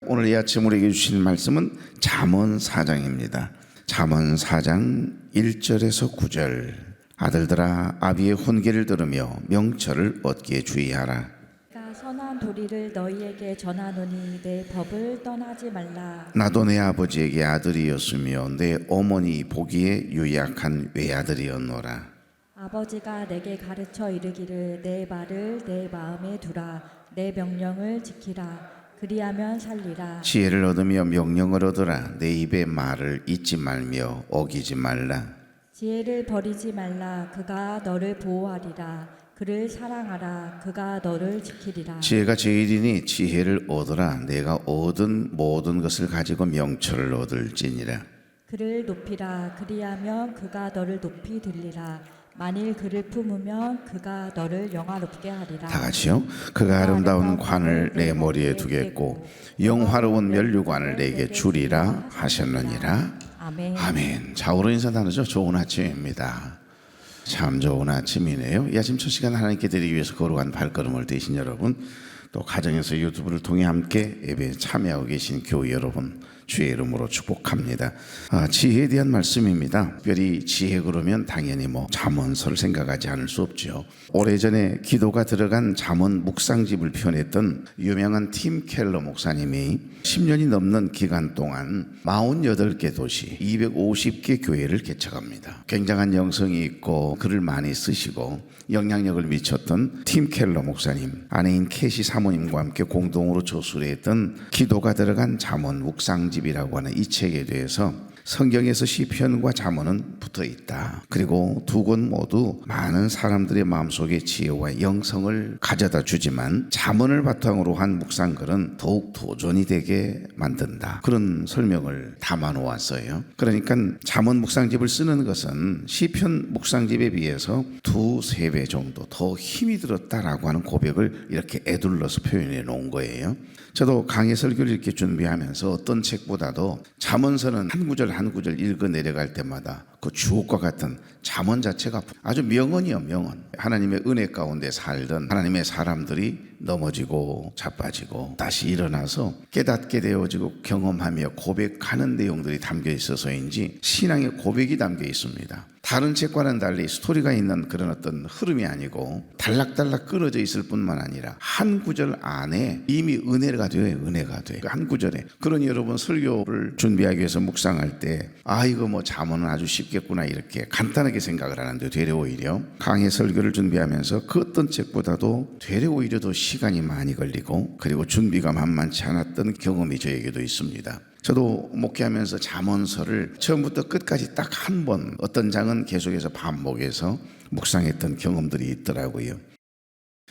오늘 이 아침 우리에게 주신 말씀은 잠언 4장입니다. 잠언 4장 1절에서 9절. 아들들아 아비의 훈계를 들으며 명철을 얻기에 주의하라. 내가 선한 도리를 너희에게 전하노니 내 법을 떠나지 말라. 나도 내 아버지에게 아들이었으며 내 어머니 보기에 유약한 외아들이었노라. 아버지가 내게 가르쳐 이르기를 내 말을 내 마음에 두라. 내 명령을 지키라. 그리하면 살리라. 지혜를 얻으며 명령을 얻으라. 내 입의 말을 잊지 말며 어기지 말라. 지혜를 버리지 말라. 그가 너를 보호하리라. 그를 사랑하라. 그가 너를 지키리라. 지혜가 제일이니 지혜를 얻으라. 내가 얻은 모든 것을 가지고 명철을 얻을지니라. 그를 높이라. 그리하면 그가 너를 높이 들리라. 만일 그를 품으면 그가 너를 영화롭게 하리라. 다 같이요. 그가 아름다운 관을 내 머리에 두겠고 영화로운 면류관을 내게 주리라 하셨느니라. 아멘. 아멘. 좌우로 인사 나누죠. 좋은 아침입니다. 참 좋은 아침이네요. 이 아침 첫 시간 하나님께 드리기 위해서 걸어간 발걸음을 떼신 여러분, 또 가정에서 유튜브를 통해 함께 예배에 참여하고 계신 교회 여러분, 주의 이름으로 축복합니다. 지혜에 대한 말씀입니다. 특별히 지혜 그러면 당연히 잠언서를 생각하지 않을 수 없죠. 오래전에 기도가 들어간 잠언 묵상집을 표현했던 유명한 팀 켈러 목사님이 10년이 넘는 기간 동안 48개 도시 250개 교회를 개척합니다. 굉장한 영성이 있고 글을 많이 쓰시고 영향력을 미쳤던 팀 켈러 목사님, 아내인 캐시 사모님과 함께 공동으로 저술했던 기도가 들어간 잠언 묵상집이라고 하는 이 책에 대해서 성경에서 시편과 잠언은 붙어 있다. 그리고 두 권 모두 많은 사람들의 마음속에 지혜와 영성을 가져다 주지만 잠언을 바탕으로 한 묵상글은 더욱 도전이 되게 만든다. 그런 설명을 담아 놓았어요. 그러니까 잠언 묵상집을 쓰는 것은 시편 묵상집에 비해서 2-3배 정도 더 힘이 들었다라고 하는 고백을 이렇게 에둘러서 표현해 놓은 거예요. 저도 강의 설교를 이렇게 준비하면서 어떤 책보다도 잠언서는 한 구절 한 구절 읽어 내려갈 때마다 그 주옥과 같은 잠언 자체가 아주 명언이요, 명언. 하나님의 은혜 가운데 살던 하나님의 사람들이 넘어지고 자빠지고 다시 일어나서 깨닫게 되어지고 경험하며 고백하는 내용들이 담겨 있어서인지 신앙의 고백이 담겨 있습니다. 다른 책과는 달리 스토리가 있는 그런 어떤 흐름이 아니고 달락달락 끊어져 있을 뿐만 아니라 한 구절 안에 이미 은혜가 돼요. 은혜가 돼. 한 구절에. 그러니 여러분 설교를 준비하기 위해서 묵상할 때 이거 잠언은 아주 쉽겠구나 이렇게 간단하게 생각을 하는데 되려 오히려 강의 설교를 준비하면서 그 어떤 책보다도 되려 오히려 더 시간이 많이 걸리고 그리고 준비가 만만치 않았던 경험이 저에게도 있습니다. 저도 목회하면서 잠언서를 처음부터 끝까지 딱 한 번 어떤 장은 계속해서 반복해서 묵상했던 경험들이 있더라고요.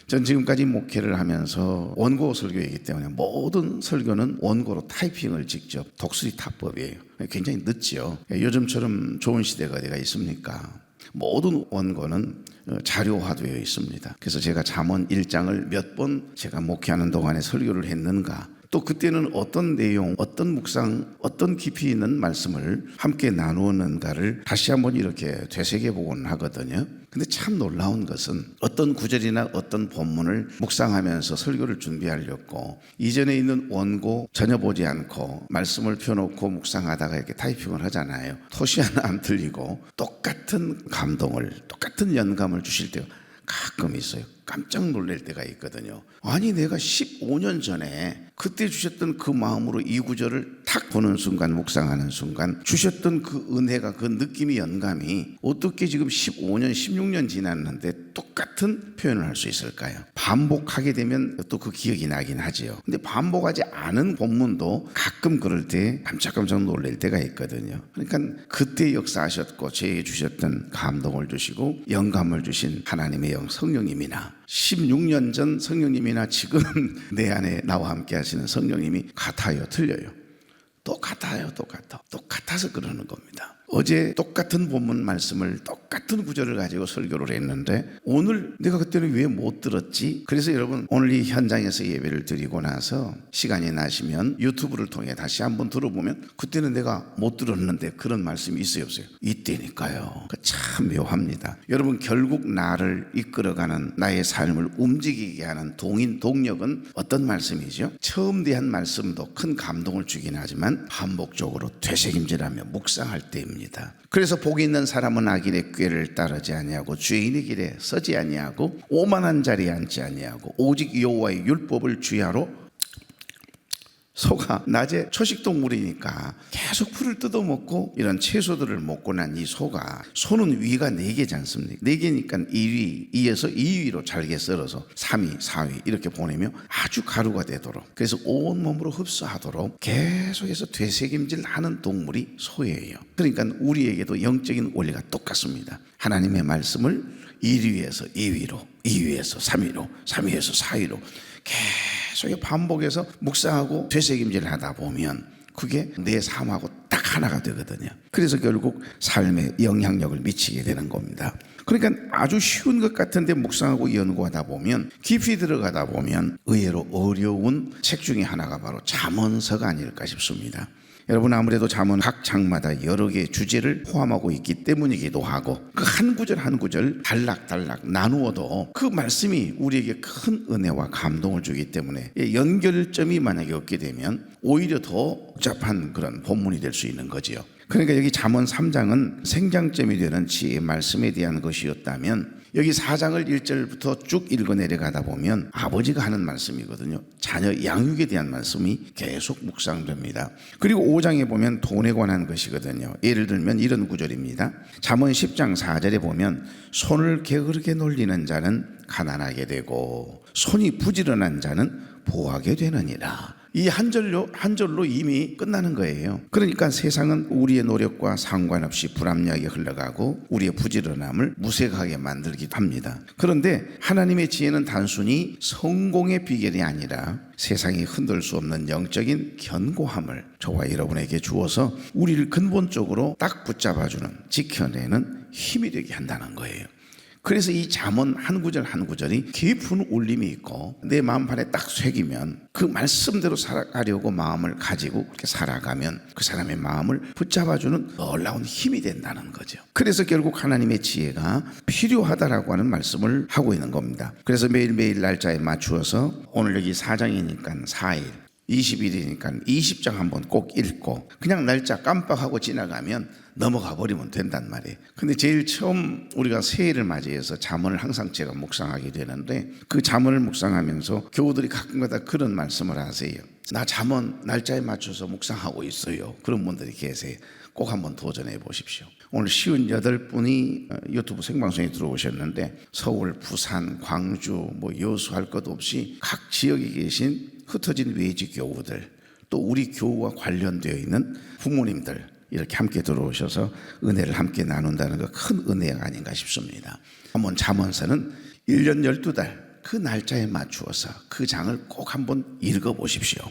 전 지금까지 목회를 하면서 원고 설교이기 때문에 모든 설교는 원고로 타이핑을 직접 독수리 타법이에요. 굉장히 늦죠. 요즘처럼 좋은 시대가 어디가 있습니까? 모든 원고는 자료화되어 있습니다. 그래서 제가 잠언 1장을 몇 번 제가 목회하는 동안에 설교를 했는가, 또 그때는 어떤 내용, 어떤 묵상, 어떤 깊이 있는 말씀을 함께 나누었는가를 다시 한번 이렇게 되새겨보곤 하거든요. 근데 참 놀라운 것은 어떤 구절이나 어떤 본문을 묵상하면서 설교를 준비하려고 이전에 있는 원고 전혀 보지 않고 말씀을 펴놓고 묵상하다가 이렇게 타이핑을 하잖아요. 토시 하나 안 틀리고 똑같은 감동을, 똑같은 영감을 주실 때가 가끔 있어요. 깜짝 놀랄 때가 있거든요. 아니 내가 15년 전에 그때 주셨던 그 마음으로 이 구절을 탁 보는 순간, 묵상하는 순간 주셨던 그 은혜가, 그 느낌이, 영감이 어떻게 지금 15년, 16년 지났는데 똑같은 표현을 할 수 있을까요? 반복하게 되면 또 그 기억이 나긴 하지요. 근데 반복하지 않은 본문도 가끔 그럴 때 깜짝깜짝 놀랄 때가 있거든요. 그러니까 그때 역사하셨고 저에게 주셨던 감동을 주시고 영감을 주신 하나님의 영 성령님이나 16년 전 성령님이나 지금 내 안에 나와 함께 하시는 성령님이 같아요, 틀려요? 똑같아요, 똑같아서 그러는 겁니다. 어제 똑같은 본문 말씀을 똑같은 구절을 가지고 설교를 했는데 오늘 내가 그때는 왜 못 들었지? 그래서 여러분 오늘 이 현장에서 예배를 드리고 나서 시간이 나시면 유튜브를 통해 다시 한번 들어보면 그때는 내가 못 들었는데 그런 말씀이 있어요 없어요? 이때니까요. 참 묘합니다. 여러분 결국 나를 이끌어가는 나의 삶을 움직이게 하는 동력은 어떤 말씀이죠? 처음 대한 말씀도 큰 감동을 주긴 하지만 반복적으로 되새김질하며 묵상할 때입니다. 그래서 복이 있는 사람은 악인의 꾀를 따르지 아니하고 죄인의 길에 서지 아니하고 오만한 자리에 앉지 아니하고 오직 여호와의 율법을 주야로. 소가 낮에 초식동물이니까 계속 풀을 뜯어먹고 이런 채소들을 먹고 난 이 소는 위가 4개지 않습니까? 4개니까 1위, 2에서 2위로 잘게 썰어서 3위, 4위 이렇게 보내며 아주 가루가 되도록, 그래서 온몸으로 흡수하도록 계속해서 되새김질하는 동물이 소예요. 그러니까 우리에게도 영적인 원리가 똑같습니다. 하나님의 말씀을 1위에서 2위로, 2위에서 3위로, 3위에서 4위로 계속 반복해서 묵상하고 되새김질을 하다 보면 그게 내 삶하고 딱 하나가 되거든요. 그래서 결국 삶에 영향력을 미치게 되는 겁니다. 그러니까 아주 쉬운 것 같은데 묵상하고 연구하다 보면, 깊이 들어가다 보면 의외로 어려운 책 중에 하나가 바로 잠언서가 아닐까 싶습니다. 여러분 아무래도 잠언 각 장마다 여러 개의 주제를 포함하고 있기 때문이기도 하고, 그 한 구절 한 구절 달락달락 나누어도 그 말씀이 우리에게 큰 은혜와 감동을 주기 때문에 연결점이 만약에 없게 되면 오히려 더 복잡한 그런 본문이 될 수 있는 거지요. 그러니까 여기 잠언 3장은 생장점이 되는 지혜의 말씀에 대한 것이었다면, 여기 4장을 1절부터 쭉 읽어 내려가다 보면 아버지가 하는 말씀이거든요. 자녀 양육에 대한 말씀이 계속 묵상됩니다. 그리고 5장에 보면 돈에 관한 것이거든요. 예를 들면 이런 구절입니다. 잠언 10장 4절에 보면 손을 게으르게 놀리는 자는 가난하게 되고 손이 부지런한 자는 보하게 되느니라. 이 한 절로 이미 끝나는 거예요. 그러니까 세상은 우리의 노력과 상관없이 불합리하게 흘러가고 우리의 부지런함을 무색하게 만들기도 합니다. 그런데 하나님의 지혜는 단순히 성공의 비결이 아니라 세상이 흔들 수 없는 영적인 견고함을 저와 여러분에게 주어서 우리를 근본적으로 딱 붙잡아주는, 지켜내는 힘이 되게 한다는 거예요. 그래서 이 잠언 한 구절 한 구절이 깊은 울림이 있고 내 마음판에 딱 새기면 그 말씀대로 살아가려고 마음을 가지고 그렇게 살아가면 그 사람의 마음을 붙잡아주는 놀라운 힘이 된다는 거죠. 그래서 결국 하나님의 지혜가 필요하다라고 하는 말씀을 하고 있는 겁니다. 그래서 매일매일 날짜에 맞추어서 오늘 여기 4장이니까 4일, 20일이니까 20장 한번 꼭 읽고 그냥 날짜 깜빡하고 지나가면 넘어가 버리면 된단 말이에요. 근데 제일 처음 우리가 새해를 맞이해서 잠언을 항상 제가 묵상하게 되는데, 그 잠언을 묵상하면서 교우들이 가끔가다 그런 말씀을 하세요. 나 잠언 날짜에 맞춰서 묵상하고 있어요. 그런 분들이 계세요. 꼭 한번 도전해 보십시오. 오늘 58분이 유튜브 생방송에 들어오셨는데 서울, 부산, 광주, 여수할 것 없이 각 지역에 계신 흩어진 외지 교우들, 또 우리 교우와 관련되어 있는 부모님들 이렇게 함께 들어오셔서 은혜를 함께 나눈다는 거 큰 은혜가 아닌가 싶습니다. 한번 잠언서는 1년 12달 그 날짜에 맞추어서 그 장을 꼭 한번 읽어보십시오.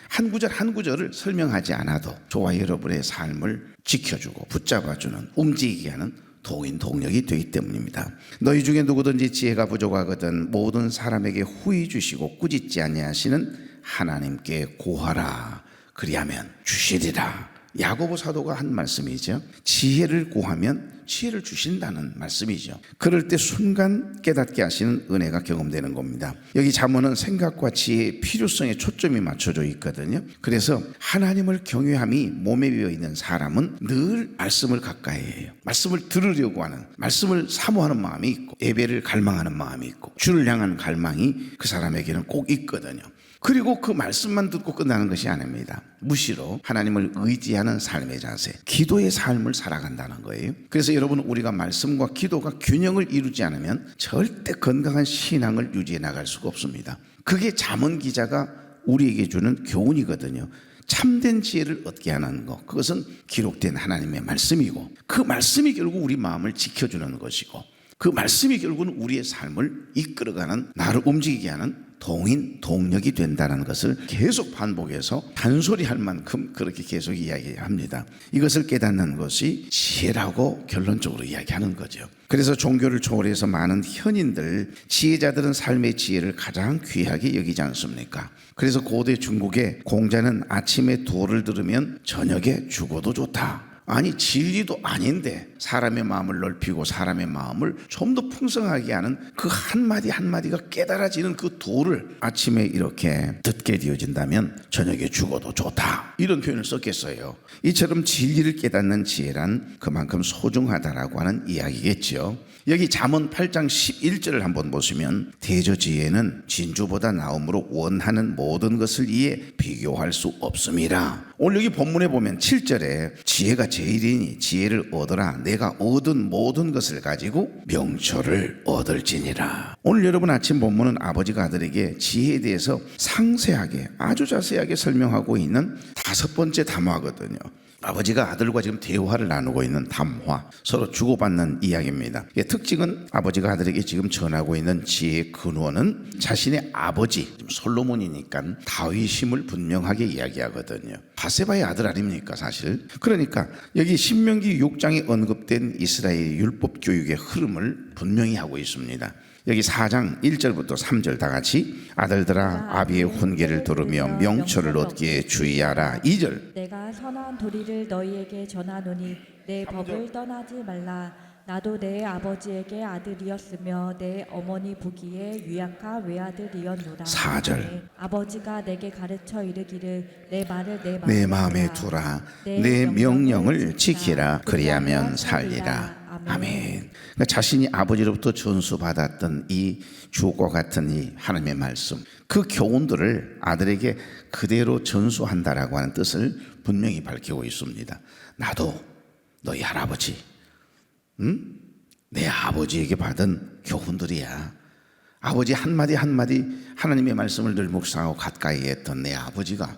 한 구절 한 구절을 설명하지 않아도 저와 여러분의 삶을 지켜주고 붙잡아주는, 움직이게 하는 동력이 되기 때문입니다. 너희 중에 누구든지 지혜가 부족하거든 모든 사람에게 후히 주시고 꾸짖지 아니하시는 하나님께 고하라. 그리하면 주시리라. 야고보 사도가 한 말씀이죠. 지혜를 구하면 지혜를 주신다는 말씀이죠. 그럴 때 순간 깨닫게 하시는 은혜가 경험되는 겁니다. 여기 잠언은 생각과 지혜의 필요성에 초점이 맞춰져 있거든요. 그래서 하나님을 경외함이 몸에 배어 있는 사람은 늘 말씀을 가까이 해요. 말씀을 들으려고 하는, 말씀을 사모하는 마음이 있고 예배를 갈망하는 마음이 있고 주를 향한 갈망이 그 사람에게는 꼭 있거든요. 그리고 그 말씀만 듣고 끝나는 것이 아닙니다. 무시로 하나님을 의지하는 삶의 자세, 기도의 삶을 살아간다는 거예요. 그래서 여러분, 우리가 말씀과 기도가 균형을 이루지 않으면 절대 건강한 신앙을 유지해 나갈 수가 없습니다. 그게 잠언 기자가 우리에게 주는 교훈이거든요. 참된 지혜를 얻게 하는 것, 그것은 기록된 하나님의 말씀이고 그 말씀이 결국 우리 마음을 지켜주는 것이고 그 말씀이 결국은 우리의 삶을 이끌어가는, 나를 움직이게 하는 동인, 동력이 된다는 것을 계속 반복해서 단소리할 만큼 그렇게 계속 이야기합니다. 이것을 깨닫는 것이 지혜라고 결론적으로 이야기하는 거죠. 그래서 종교를 초월해서 많은 현인들, 지혜자들은 삶의 지혜를 가장 귀하게 여기지 않습니까? 그래서 고대 중국의 공자는 아침에 도를 들으면 저녁에 죽어도 좋다. 아니, 진리도 아닌데 사람의 마음을 넓히고 사람의 마음을 좀 더 풍성하게 하는 그 한마디 한마디가 깨달아지는 그 도를 아침에 이렇게 듣게 되어진다면 저녁에 죽어도 좋다, 이런 표현을 썼겠어요. 이처럼 진리를 깨닫는 지혜란 그만큼 소중하다라고 하는 이야기겠죠. 여기 잠언 8장 11절을 한번 보시면 대저지혜는 진주보다 나음으로 원하는 모든 것을 이해 비교할 수 없음이라. 오늘 여기 본문에 보면 7절에 지혜가 제일이니 지혜를 얻어라. 내가 얻은 모든 것을 가지고 명철을 얻을지니라. 오늘 여러분 아침 본문은 아버지가 아들에게 지혜에 대해서 상세하게, 아주 자세하게 설명하고 있는 5번째 담화거든요. 아버지가 아들과 지금 대화를 나누고 있는 담화, 서로 주고받는 이야기입니다. 특징은 아버지가 아들에게 지금 전하고 있는 지혜의 근원은 자신의 아버지 솔로몬이니까 다윗임을 분명하게 이야기하거든요. 바세바의 아들 아닙니까 사실. 그러니까 여기 신명기 6장에 언급된 이스라엘 율법 교육의 흐름을 분명히 하고 있습니다. 여기 4장 1절부터 3절 다 같이 아들들아 아비의 훈계를 들으며 명철을 얻기에 주의하라. 2절 내가 선한 도리를 너희에게 전하노니 내 법을 떠나지 말라. 나도 내 아버지에게 아들이었으며 내 어머니 보기에 유약한 외아들이었노라. 4절 아버지가 내게 가르쳐 이르기를 내 말을 내 마음에 두라. 내 명령을 지키라. 그리하면 살리라. 아멘. 그러니까 자신이 아버지로부터 전수받았던 이 주옥과 같은 이 하나님의 말씀, 그 교훈들을 아들에게 그대로 전수한다라고 하는 뜻을 분명히 밝히고 있습니다. 나도 너희 할아버지, 내 아버지에게 받은 교훈들이야. 아버지 한마디 한마디 하나님의 말씀을 늘 묵상하고 가까이 했던 내 아버지가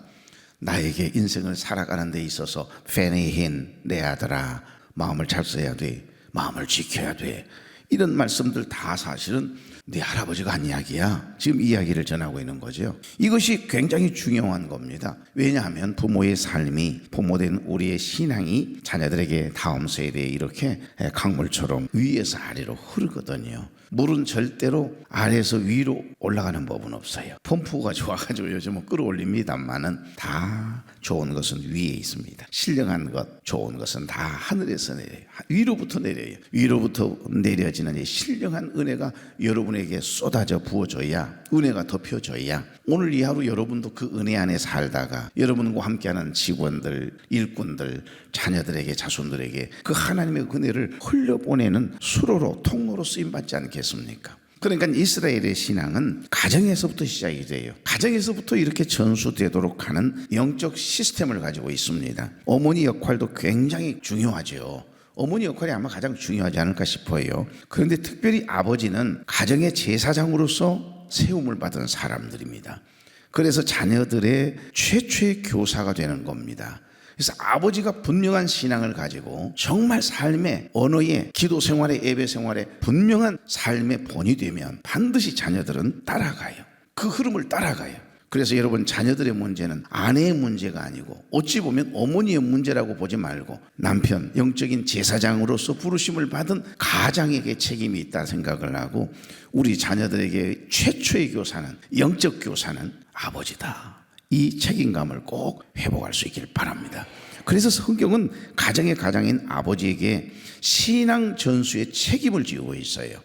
나에게 인생을 살아가는 데 있어서 페니힌 내 아들아, 마음을 잘 써야 돼, 마음을 지켜야 돼, 이런 말씀들 다 사실은 네 할아버지가 한 이야기야. 지금 이야기를 전하고 있는 거죠. 이것이 굉장히 중요한 겁니다. 왜냐하면 부모의 삶이, 부모된 우리의 신앙이 자녀들에게 다음 세대에 이렇게 강물처럼 위에서 아래로 흐르거든요. 물은 절대로 아래에서 위로 올라가는 법은 없어요. 펌프가 좋아가지고 요즘은 끌어올립니다만은 다 좋은 것은 위에 있습니다. 신령한 것, 좋은 것은 다 하늘에서 내려요. 위로부터 내려요. 위로부터 내려지는 이 신령한 은혜가 여러분에게 쏟아져 부어져야, 은혜가 덮여져야 오늘 이 하루 여러분도 그 은혜 안에 살다가 여러분과 함께하는 직원들, 일꾼들, 자녀들에게, 자손들에게 그 하나님의 은혜를 흘려보내는 수로로, 통로로 쓰임받지 않겠습니까? 그러니까 이스라엘의 신앙은 가정에서부터 시작이 돼요. 가정에서부터 이렇게 전수되도록 하는 영적 시스템을 가지고 있습니다. 어머니 역할도 굉장히 중요하죠. 어머니 역할이 아마 가장 중요하지 않을까 싶어요. 그런데 특별히 아버지는 가정의 제사장으로서 세움을 받은 사람들입니다. 그래서 자녀들의 최초의 교사가 되는 겁니다. 그래서 아버지가 분명한 신앙을 가지고 정말 삶의 언어에, 기도 생활에, 예배 생활에 분명한 삶의 본이 되면 반드시 자녀들은 따라가요. 그 흐름을 따라가요. 그래서 여러분, 자녀들의 문제는 아내의 문제가 아니고 어찌 보면 어머니의 문제라고 보지 말고 남편, 영적인 제사장으로서 부르심을 받은 가장에게 책임이 있다 생각을 하고, 우리 자녀들에게 최초의 교사는, 영적 교사는 아버지다. 이 책임감을 꼭 회복할 수 있기를 바랍니다. 그래서 성경은 가정의 가장인 아버지에게 신앙 전수의 책임을 지고 있어요.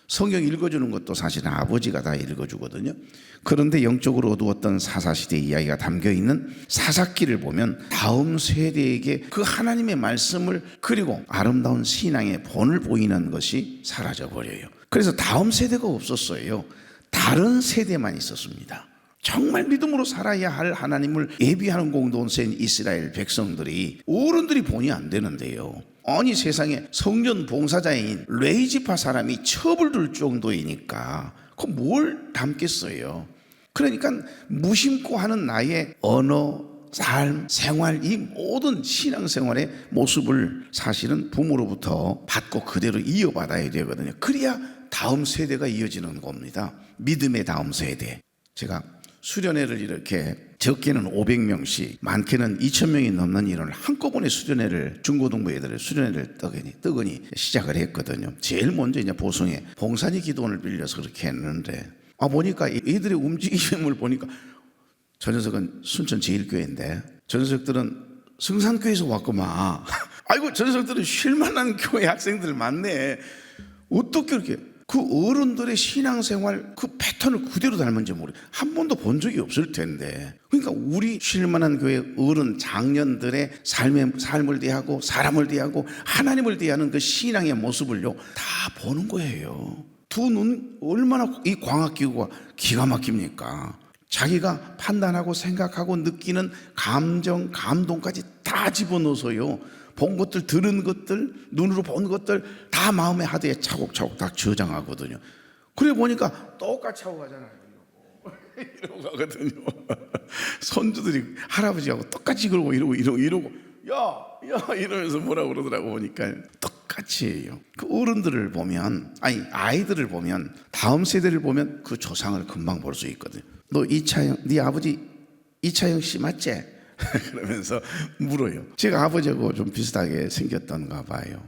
성경 읽어주는 것도 사실은 아버지가 다 읽어주거든요. 그런데 영적으로 어두웠던 사사시대 이야기가 담겨있는 사사기를 보면 다음 세대에게 그 하나님의 말씀을, 그리고 아름다운 신앙의 본을 보이는 것이 사라져버려요. 그래서 다음 세대가 없었어요. 다른 세대만 있었습니다. 정말 믿음으로 살아야 할 하나님을 예비하는 공동체인 이스라엘 백성들이, 어른들이 본이 안 되는데요. 아니, 세상에 성전 봉사자인 레이지파 사람이 첩을 둘 정도이니까 그 뭘 담겠어요. 그러니까 무심코 하는 나의 언어, 삶, 생활, 이 모든 신앙생활의 모습을 사실은 부모로부터 받고 그대로 이어받아야 되거든요. 그래야 다음 세대가 이어지는 겁니다. 믿음의 다음 세대. 제가 수련회를 이렇게 적게는 500명씩 많게는 2,000명이 넘는 이런 한꺼번에 수련회를 중고등부 애들의 수련회를 뜨거니 시작을 했거든요. 제일 먼저 이제 보성에 봉산이 기도원을 빌려서 그렇게 했는데 보니까 애들의 움직임을 보니까 저 녀석은 순천 제일교회인데 저 녀석들은 성산교회에서 왔구만. 아이고 저 녀석들은 쉴만한 교회 학생들 많네. 어떻게 이렇게 그 어른들의 신앙생활 그 패턴을 그대로 닮은지 한 번도 본 적이 없을 텐데, 그러니까 우리 쉴만한 교회 어른 장년들의 삶을 대하고 사람을 대하고 하나님을 대하는 그 신앙의 모습을요 다 보는 거예요. 두 눈 얼마나 이 광학기구가 기가 막힙니까? 자기가 판단하고 생각하고 느끼는 감정, 감동까지 다 집어넣어서요 본 것들, 들은 것들, 눈으로 본 것들 다 마음의 하드에 차곡차곡 다 저장하거든요. 그래 보니까 똑같이 하고 가잖아요. 이러고 가거든요. 손주들이 할아버지하고 똑같이 그러고 이러고 야 이러면서 뭐라고 그러더라고. 보니까 똑같이 해요. 그 어른들을 보면, 아이들을 보면, 다음 세대를 보면 그 조상을 금방 볼 수 있거든요. 너 이차영, 네 아버지 이차영 씨 맞지? 그러면서 물어요. 제가 아버지하고 좀 비슷하게 생겼던가 봐요.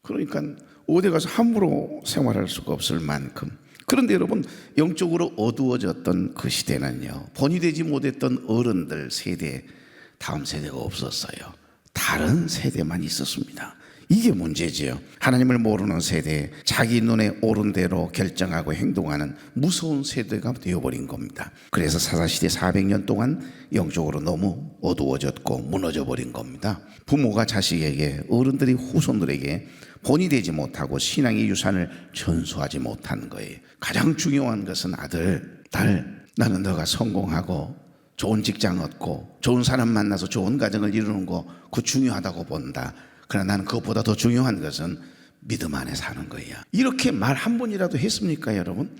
그러니까 어디 가서 함부로 생활할 수가 없을 만큼. 그런데 여러분, 영적으로 어두워졌던 그 시대는요 본이 되지 못했던 어른들 세대, 다음 세대가 없었어요. 다른 세대만 있었습니다. 이게 문제지요. 하나님을 모르는 세대, 자기 눈에 옳은 대로 결정하고 행동하는 무서운 세대가 되어버린 겁니다. 그래서 사사시대 400년 동안 영적으로 너무 어두워졌고 무너져 버린 겁니다. 부모가 자식에게, 어른들이 후손들에게 본이 되지 못하고 신앙의 유산을 전수하지 못한 거예요. 가장 중요한 것은 아들, 딸, 나는 너가 성공하고 좋은 직장 얻고 좋은 사람 만나서 좋은 가정을 이루는 거 그거 중요하다고 본다. 그러나 나는 그것보다 더 중요한 것은 믿음 안에 사는 거야. 이렇게 말 한 번이라도 했습니까, 여러분?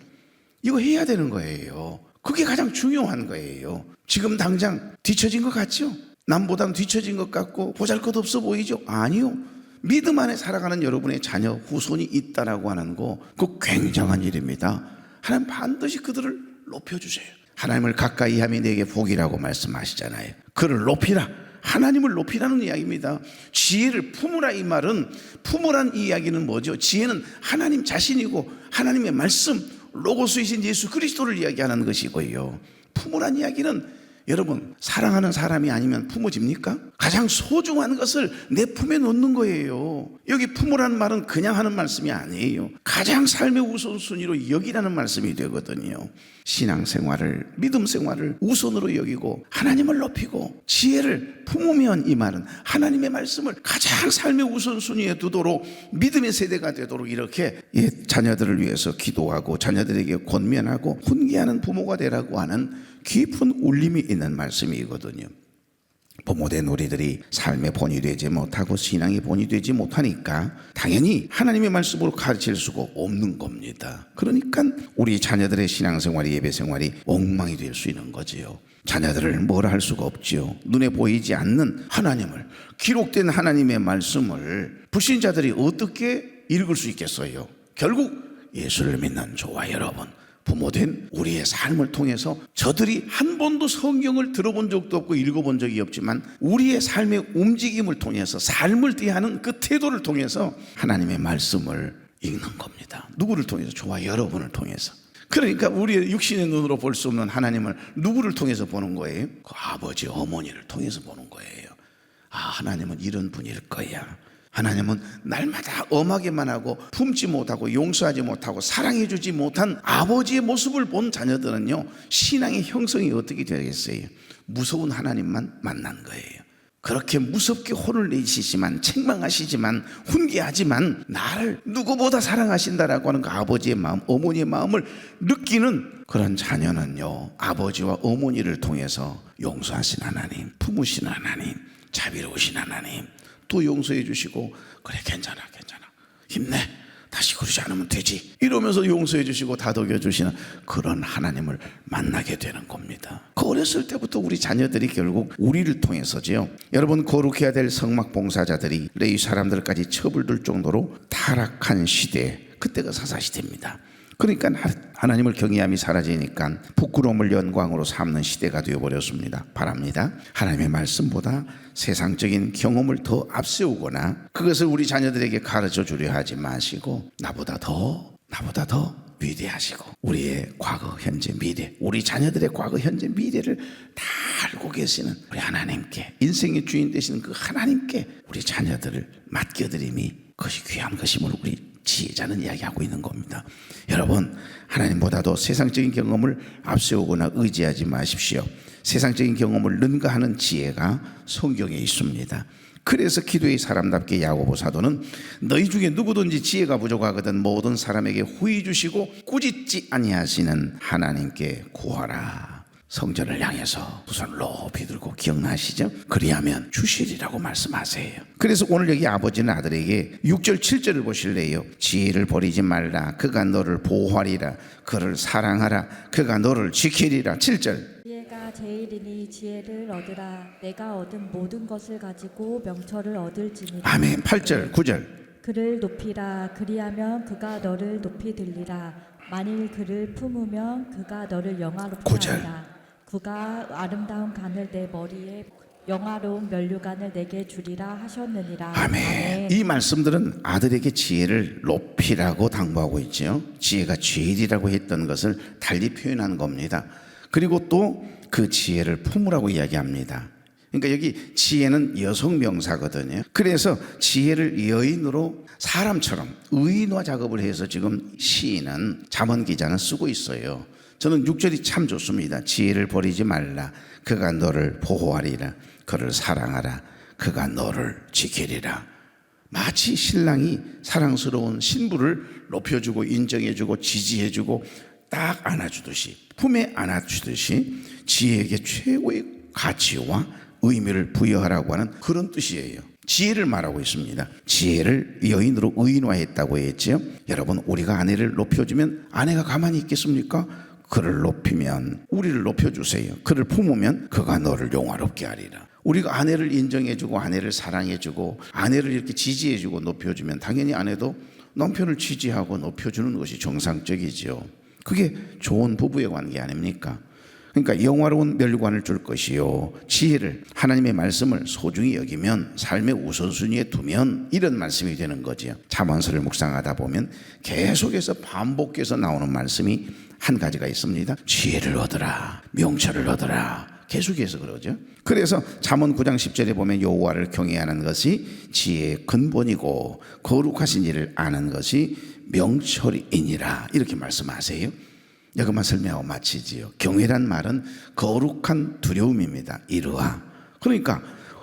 이거 해야 되는 거예요. 그게 가장 중요한 거예요. 지금 당장 뒤처진 것 같죠? 남보다는 뒤처진 것 같고 보잘것없어 보이죠? 아니요. 믿음 안에 살아가는 여러분의 자녀, 후손이 있다라고 하는 거, 그거 굉장한 일입니다. 하나님 반드시 그들을 높여주세요. 하나님을 가까이 함이 내게 복이라고 말씀하시잖아요. 그를 높이라. 하나님을 높이라는 이야기입니다. 지혜를 품으라, 이 말은, 품으란 이야기는 뭐죠? 지혜는 하나님 자신이고 하나님의 말씀, 로고스이신 예수 그리스도를 이야기하는 것이고요. 품으란 이야기는 여러분, 사랑하는 사람이 아니면 품어집니까? 가장 소중한 것을 내 품에 놓는 거예요. 여기 품으라는 말은 그냥 하는 말씀이 아니에요. 가장 삶의 우선순위로 여기라는 말씀이 되거든요. 신앙생활을, 믿음생활을 우선으로 여기고 하나님을 높이고 지혜를 품으면, 이 말은 하나님의 말씀을 가장 삶의 우선순위에 두도록 믿음의 세대가 되도록 이렇게 자녀들을 위해서 기도하고 자녀들에게 권면하고 훈계하는 부모가 되라고 하는 깊은 울림이 있는 말씀이거든요. 부모된 우리들이 삶의 본이 되지 못하고 신앙의 본이 되지 못하니까 당연히 하나님의 말씀으로 가르칠 수가 없는 겁니다. 그러니까 우리 자녀들의 신앙생활이, 예배생활이 엉망이 될 수 있는 거지요. 자녀들을 뭐라 할 수가 없지요. 눈에 보이지 않는 하나님을, 기록된 하나님의 말씀을 불신자들이 어떻게 읽을 수 있겠어요? 결국 예수를 믿는 저와 여러분, 부모된 우리의 삶을 통해서 저들이 한 번도 성경을 들어본 적도 없고 읽어본 적이 없지만 우리의 삶의 움직임을 통해서, 삶을 대하는 그 태도를 통해서 하나님의 말씀을 읽는 겁니다. 누구를 통해서? 저와 여러분을 통해서. 그러니까 우리의 육신의 눈으로 볼 수 없는 하나님을 누구를 통해서 보는 거예요? 그 아버지, 어머니를 통해서 보는 거예요. 아, 하나님은 이런 분일 거야. 하나님은 날마다 엄하게만 하고 품지 못하고 용서하지 못하고 사랑해주지 못한 아버지의 모습을 본 자녀들은요, 신앙의 형성이 어떻게 되겠어요? 무서운 하나님만 만난 거예요. 그렇게 무섭게 혼을 내시지만, 책망하시지만, 훈계하지만 나를 누구보다 사랑하신다라고 하는 그 아버지의 마음, 어머니의 마음을 느끼는 그런 자녀는요, 아버지와 어머니를 통해서 용서하신 하나님, 품으신 하나님, 자비로우신 하나님, 또 용서해 주시고, 그래 괜찮아 힘내, 다시 그러지 않으면 되지 이러면서 용서해 주시고 다독여 주시는 그런 하나님을 만나게 되는 겁니다. 그 어렸을 때부터 우리 자녀들이 결국 우리를 통해서지요. 여러분, 거룩해야 될 성막 봉사자들이 레위 사람들까지 처벌될 정도로 타락한 시대, 그때가 사사시대입니다. 그러니까 하나님을 경외함이 사라지니까 부끄러움을 영광으로 삼는 시대가 되어버렸습니다. 바랍니다. 하나님의 말씀보다 세상적인 경험을 더 앞세우거나 그것을 우리 자녀들에게 가르쳐 주려 하지 마시고 나보다 더 위대하시고 우리의 과거, 현재, 미래, 우리 자녀들의 과거, 현재, 미래를 다 알고 계시는 우리 하나님께, 인생의 주인 되시는 그 하나님께 우리 자녀들을 맡겨드림이 그것이 귀한 것임을 우리 지혜자는 이야기하고 있는 겁니다. 여러분, 하나님보다도 세상적인 경험을 앞세우거나 의지하지 마십시오. 세상적인 경험을 능가하는 지혜가 성경에 있습니다. 그래서 기도의 사람답게 야고보 사도는 너희 중에 누구든지 지혜가 부족하거든 모든 사람에게 후히 주시고 꾸짖지 아니하시는 하나님께 구하라. 성전을 향해서 두 손을 높이 들고 기억나시죠? 그리하면 주시리라고 말씀하세요. 그래서 오늘 여기 아버지는 아들에게 6절 7절을 보실래요? 지혜를 버리지 말라. 그가 너를 보호하리라. 그를 사랑하라. 그가 너를 지키리라. 7절. 지혜가 제일이니 지혜를 얻으라. 내가 얻은 모든 것을 가지고 명철을 얻을지니라. 아멘. 8절 9절. 그를 높이라. 그리하면 그가 너를 높이 들리라. 만일 그를 품으면 그가 너를 영화롭게 9절. 하리라. 그가 아름다운 간을 내 머리에 영화로운 면류관을 내게 주리라 하셨느니라. 아멘. 이 말씀들은 아들에게 지혜를 높이라고 당부하고 있죠. 지혜가 제일이라고 했던 것을 달리 표현한 겁니다. 그리고 또 그 지혜를 품으라고 이야기합니다. 그러니까 여기 지혜는 여성 명사거든요. 그래서 지혜를 여인으로 사람처럼 의인화 작업을 해서 지금 시인은 잠언 기자는 쓰고 있어요. 저는 6절이 참 좋습니다. 지혜를 버리지 말라. 그가 너를 보호하리라. 그를 사랑하라. 그가 너를 지키리라. 마치 신랑이 사랑스러운 신부를 높여주고 인정해주고 지지해주고 딱 안아주듯이, 품에 안아주듯이 지혜에게 최고의 가치와 의미를 부여하라고 하는 그런 뜻이에요. 지혜를 말하고 있습니다. 지혜를 여인으로 의인화했다고 했죠. 여러분, 우리가 아내를 높여주면 아내가 가만히 있겠습니까? 그를 높이면 우리를 높여주세요. 그를 품으면 그가 너를 영화롭게 하리라. 우리가 아내를 인정해주고 아내를 사랑해주고 아내를 이렇게 지지해주고 높여주면 당연히 아내도 남편을 지지하고 높여주는 것이 정상적이죠. 그게 좋은 부부의 관계 아닙니까? 그러니까 영화로운 멸관을 줄 것이요, 지혜를, 하나님의 말씀을 소중히 여기면, 삶의 우선순위에 두면 이런 말씀이 되는 거죠. 잠언서를 묵상하다 보면 계속해서 반복해서 나오는 말씀이 한 가지가 있습니다. 지혜를 얻으라, 명철을 얻으라. 계속해서 그러죠. 그래서 잠언 9장 10절에 보면 여호와를 경외하는 것이 지혜의 근본이고 거룩하신 일을 아는 것이 명철이니라, 이렇게 말씀하세요. 여기만 설명하고 마치지요. 경외란 말은 거룩한 두려움입니다. 이르와. 그러니까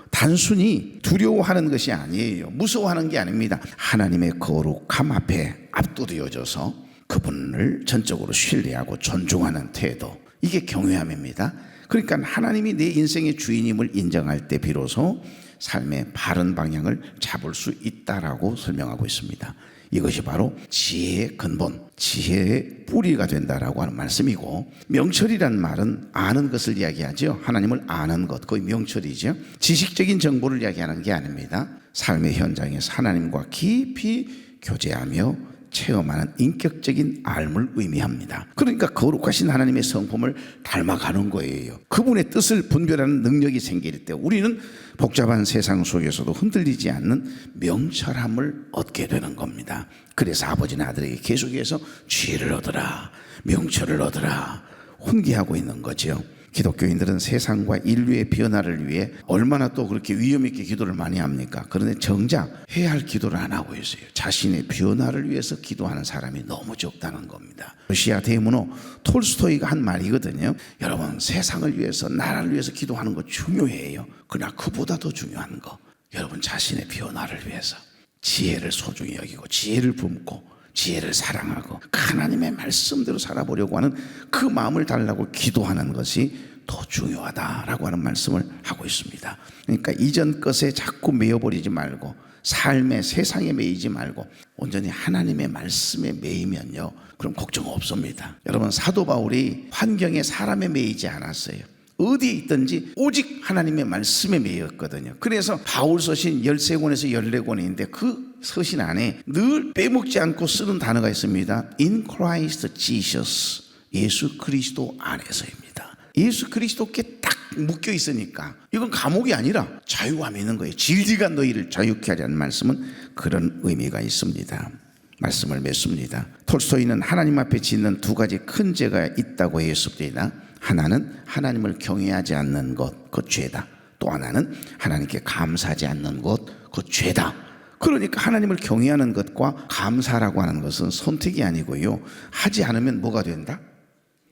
단순히 두려워하는 것이 아니에요. 무서워하는 게 아닙니다. 하나님의 거룩함 앞에 압도되어져서 그분을 전적으로 신뢰하고 존중하는 태도, 이게 경외함입니다. 그러니까 하나님이 내 인생의 주인임을 인정할 때 비로소 삶의 바른 방향을 잡을 수 있다라고 설명하고 있습니다. 이것이 바로 지혜의 근본, 지혜의 뿌리가 된다라고 하는 말씀이고, 명철이란 말은 아는 것을 이야기하죠. 하나님을 아는 것, 그게 명철이죠. 지식적인 정보를 이야기하는 게 아닙니다. 삶의 현장에서 하나님과 깊이 교제하며 체험하는 인격적인 삶을 의미합니다. 그러니까 거룩하신 하나님의 성품을 닮아가는 거예요. 그분의 뜻을 분별하는 능력이 생길 때 우리는 복잡한 세상 속에서도 흔들리지 않는 명철함을 얻게 되는 겁니다. 그래서 아버지는 아들에게 계속해서 지혜를 얻으라, 명철을 얻으라 훈계하고 있는 거죠. 기독교인들은 세상과 인류의 변화를 위해 얼마나 또 그렇게 위험 있게 기도를 많이 합니까? 그런데 정작 해야 할 기도를 안 하고 있어요. 자신의 변화를 위해서 기도하는 사람이 너무 적다는 겁니다. 러시아 대문호 톨스토이가 한 말이거든요. 여러분, 세상을 위해서, 나라를 위해서 기도하는 거 중요해요. 그러나 그보다 더 중요한 거, 여러분 자신의 변화를 위해서 지혜를 소중히 여기고 지혜를 품고 지혜를 사랑하고 하나님의 말씀대로 살아보려고 하는 그 마음을 달라고 기도하는 것이 더 중요하다라고 하는 말씀을 하고 있습니다. 그러니까 이전 것에 자꾸 매여버리지 말고 삶의 세상에 매이지 말고 온전히 하나님의 말씀에 매이면요, 그럼 걱정 없습니다. 여러분, 사도 바울이 환경에 사람에 매이지 않았어요. 어디에 있든지 오직 하나님의 말씀에 매였거든요. 그래서 바울 서신 13권에서 14권인데 그 서신 안에 늘 빼먹지 않고 쓰는 단어가 있습니다. In Christ Jesus, 예수 그리스도 안에서입니다. 예수 그리스도께 딱 묶여 있으니까 이건 감옥이 아니라 자유함이 있는 거예요. 진리가 너희를 자유케 하려는 말씀은 그런 의미가 있습니다. 말씀을 맺습니다. 톨스토이는 하나님 앞에 짓는 두 가지 큰 죄가 있다고 했습니다. 하나는 하나님을 경외하지 않는 것, 그 죄다. 또 하나는 하나님께 감사하지 않는 것, 그 죄다. 그러니까 하나님을 경외하는 것과 감사라고 하는 것은 선택이 아니고요, 하지 않으면 뭐가 된다?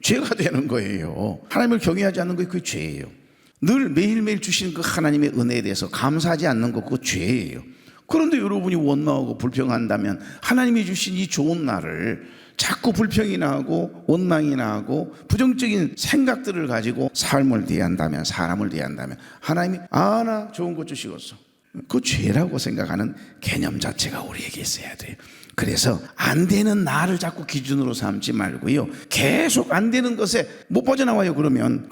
죄가 되는 거예요. 하나님을 경외하지 않는 것이 그 죄예요. 늘 매일매일 주시는 그 하나님의 은혜에 대해서 감사하지 않는 것, 그 죄예요. 그런데 여러분이 원망하고 불평한다면 하나님이 주신 이 좋은 날을 자꾸 불평이나 하고 원망이나 하고 부정적인 생각들을 가지고 삶을 대한다면, 사람을 대한다면 하나님이 나 좋은 것 주시겠어, 그 죄라고 생각하는 개념 자체가 우리에게 있어야 돼요. 그래서 안 되는 나를 자꾸 기준으로 삼지 말고요, 계속 안 되는 것에 못 빠져나와요. 그러면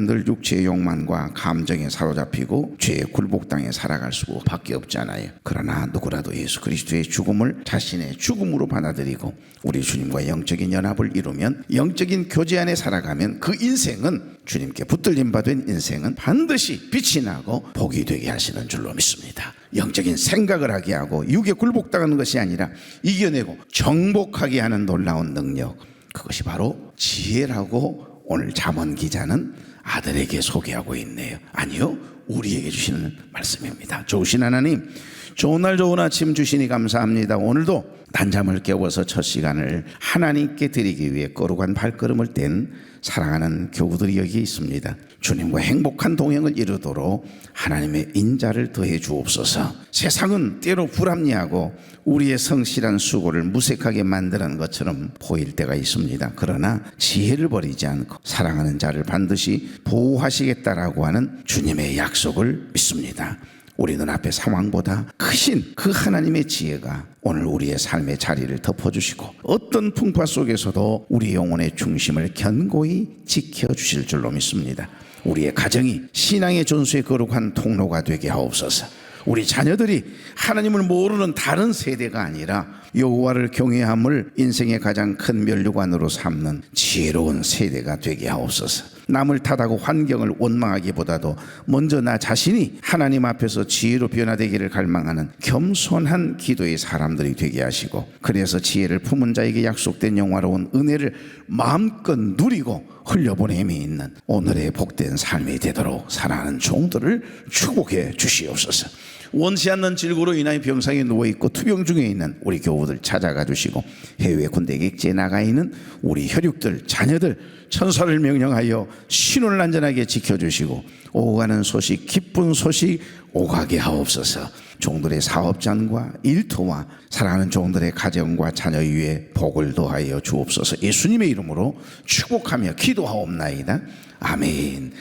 늘 육체의 욕망과 감정에 사로잡히고 죄의 굴복당에 살아갈 수밖에 없잖아요. 그러나 누구라도 예수 그리스도의 죽음을 자신의 죽음으로 받아들이고 우리 주님과 영적인 연합을 이루면, 영적인 교제 안에 살아가면 그 인생은, 주님께 붙들림 받은 인생은 반드시 빛이 나고 복이 되게 하시는 줄로 믿습니다. 영적인 생각을 하게 하고 육에 굴복당하는 것이 아니라 이겨내고 정복하게 하는 놀라운 능력, 그것이 바로 지혜라고 오늘 잠언 기자는 아들에게 소개하고 있네요. 아니요, 우리에게 주시는 말씀입니다. 좋으신 하나님, 좋은 날 좋은 아침 주시니 감사합니다. 오늘도 단잠을 깨워서 첫 시간을 하나님께 드리기 위해 거룩한 발걸음을 뗀 사랑하는 교우들이 여기 있습니다. 주님과 행복한 동행을 이루도록 하나님의 인자를 더해 주옵소서. 세상은 때로 불합리하고 우리의 성실한 수고를 무색하게 만드는 것처럼 보일 때가 있습니다. 그러나 지혜를 버리지 않고 사랑하는 자를 반드시 보호하시겠다라고 하는 주님의 약속을 믿습니다. 우리 눈앞의 상황보다 크신 그 하나님의 지혜가 오늘 우리의 삶의 자리를 덮어주시고 어떤 풍파 속에서도 우리 영혼의 중심을 견고히 지켜주실 줄로 믿습니다. 우리의 가정이 신앙의 전수의 거룩한 통로가 되게 하옵소서. 우리 자녀들이 하나님을 모르는 다른 세대가 아니라 여호와를 경외함을 인생의 가장 큰 면류관으로 삼는 지혜로운 세대가 되게 하옵소서. 남을 탓하고 환경을 원망하기보다도 먼저 나 자신이 하나님 앞에서 지혜로 변화되기를 갈망하는 겸손한 기도의 사람들이 되게 하시고, 그래서 지혜를 품은 자에게 약속된 영화로운 은혜를 마음껏 누리고 흘려보냄이 있는 오늘의 복된 삶이 되도록 사랑하는 종들을 축복해 주시옵소서. 원치 않는 질고로 인하여 병상에 누워있고 투병 중에 있는 우리 교우들 찾아가 주시고, 해외 군대 객지에 나가 있는 우리 혈육들, 자녀들 천사를 명령하여 신원을 안전하게 지켜주시고 오가는 소식, 기쁜 소식 오가게 하옵소서. 종들의 사업장과 일터와 사랑하는 종들의 가정과 자녀 위에 복을 더하여 주옵소서. 예수님의 이름으로 축복하며 기도하옵나이다. 아멘.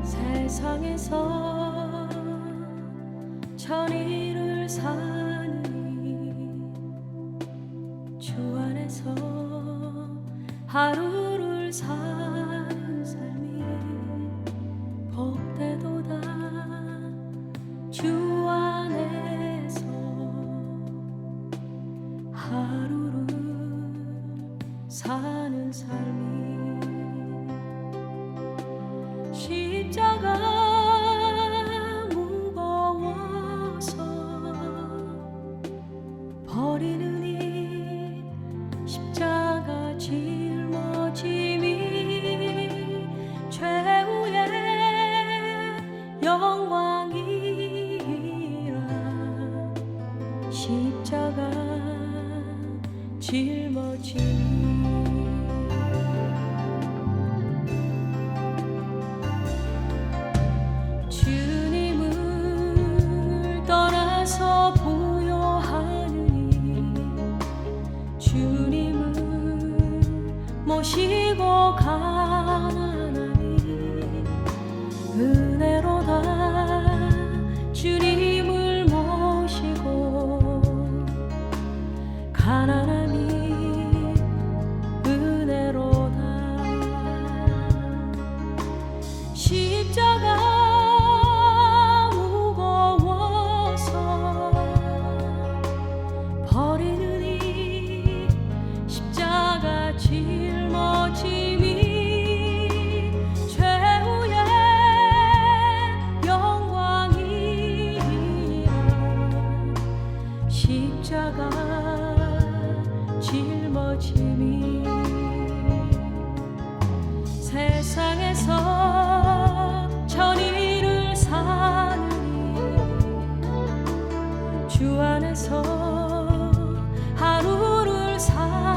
세상에서 천일을 사니 주 안에서 하루를 사는 삶이 복되도다. 주 안에서 하루를 사는 삶이 십자가 무거워서 버리는 이 십자가 짊어짐이 짊어지니 주님을 떠나서 부요하느니 주님을 모시고 가나니 은혜로다 주님을 모시고 가난함이 은혜로다 십자가 무거워서 버리느니 십자가 짊어짐이 최후의 영광이라 십자가 짊어짐이 세상에서 천일을 사느니 주 안에서 하루를 사